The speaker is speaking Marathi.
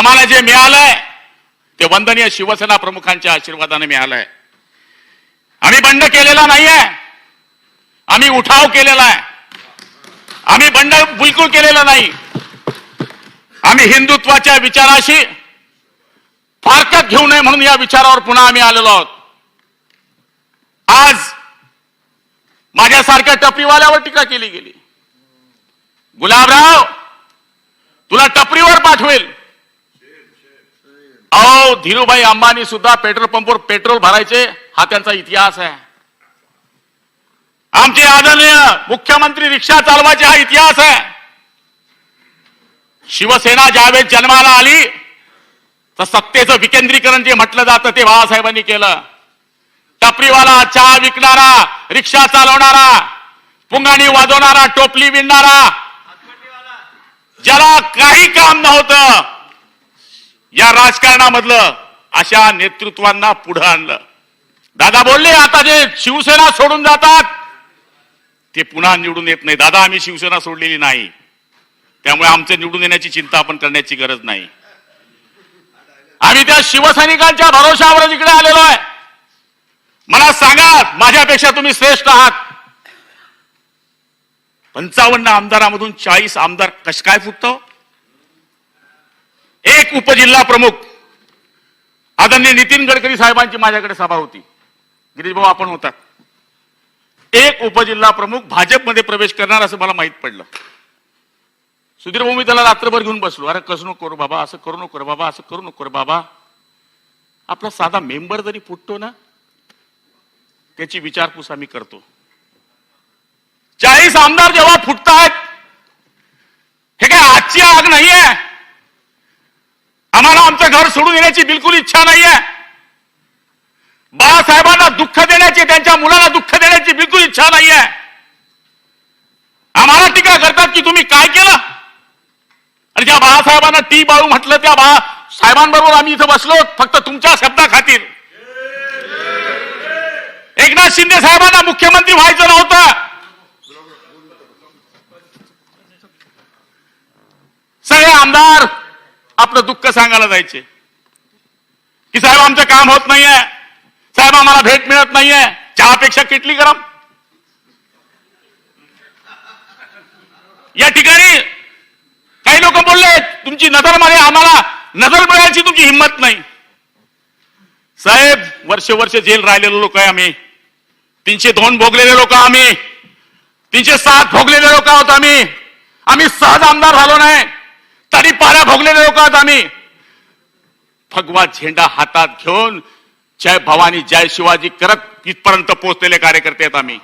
आम्हाला जे मिळालंय ते वंदनीय शिवसेना प्रमुखांच्या आशीर्वादाने मिळालंय. आम्ही बंड केलेला नाहीये, आम्ही उठाव केलेला आहे. आम्ही बंड बिलकुल केलेला नाही. आम्ही हिंदुत्वाच्या विचाराशी फारकत घेऊ नये म्हणून या विचारावर पुन्हा आम्ही आलेलो आहोत. आज माझ्यासारख्या टपरीवाल्यावर टीका केली गेली. गुलाबराव तुला टपरीवर पाठवेल. अहो धीरूभाई अंबानी सुद्धा पेट्रोल पंपवर पेट्रोल भरायचे, हा त्यांचा इतिहास आहे. आमचे आदरणीय मुख्यमंत्री रिक्षा चालवायचे, हा इतिहास आहे. शिवसेना ज्यावेळेस जन्माला आली तर सत्तेचं विकेंद्रीकरण जे म्हटलं जातं ते बाळासाहेबांनी केलं. टपरीवाला, चहा विकणारा, रिक्षा चालवणारा, पुंगाणी वाजवणारा, टोपली विणणारा, ज्याला काही काम नव्हतं या राजकारणामधलं, अशा नेतृत्वांना पुढे आणलं. दादा बोलले आता जे शिवसेना सोडून जातात ते पुन्हा निवडून येत नाही. दादा आम्ही शिवसेना सोडलेली नाही, त्यामुळे आमचे निवडून येण्याची चिंता आपण करण्याची गरज नाही. आम्ही त्या शिवसैनिकांच्या भरोशावर इकडे आलेलो आहे. मला सांगा, माझ्यापेक्षा तुम्ही श्रेष्ठ आहात. 55 आमदारामधून 40 आमदार कश काय फुटतो? एक उपजिल्हा प्रमुख आदरणीय नितीन गडकरी साहेबांची माझ्याकडे सभा होती. गिरीश भाऊ आपण होतात. एक उपजिल्हा प्रमुख भाजपमध्ये प्रवेश करणार असं मला माहित पडलं. सुधीर भाऊ मी त्याला रात्रभर घेऊन बसलो. अरे कसं नको करू बाबा, असं करू नको रे बाबा, असं करू नको रे बाबा. आपला साधा मेंबर जरी फुटतो ना त्याची विचारपूस आम्ही करतो. 40 आमदार जेव्हा फुटतायत, हे काय आजची आग नाहीये. आम्हाला आमचं घर सोडून येण्याची बिलकुल इच्छा नाहीये. बाळासाहेबांना दुःख देण्याची, त्यांच्या मुलाला दुःख देण्याची बिलकुल इच्छा नाहीये. आम्हाला टीका करतात की तुम्ही काय केलं. आणि ज्या बाळासाहेबांना टी बाळू म्हटलं त्या साहेबांबरोबर आम्ही इथं बसलो फक्त तुमच्या शब्दा खातीर. एकनाथ शिंदे साहेबांना मुख्यमंत्री व्हायचं नव्हतं. सगळे आमदार आपलं दुःख सांगायला जायचे की साहेब आमचं काम होत नाहीये, साहेब आम्हाला भेट मिळत नाहीये, चहापेक्षा किटली गरम. या ठिकाणी काही लोक बोलले तुमची नजर मध्ये आम्हाला नजर मिळायची तुमची हिंमत नाही. साहेब वर्ष जेल राहिलेले लोक आहे आम्ही. 302 भोगलेले लोक आम्ही, 307 भोगलेले लोक आहोत आम्ही. आम्ही सहज आमदार झालो नाही, तरी पाऱ्या भोगलेले लोक आहोत आम्ही. भगवा झेंडा हातात घेऊन जय भवानी जय शिवाजी करत इथपर्यंत पोहोचलेले कार्यकर्ते आहेत आम्ही.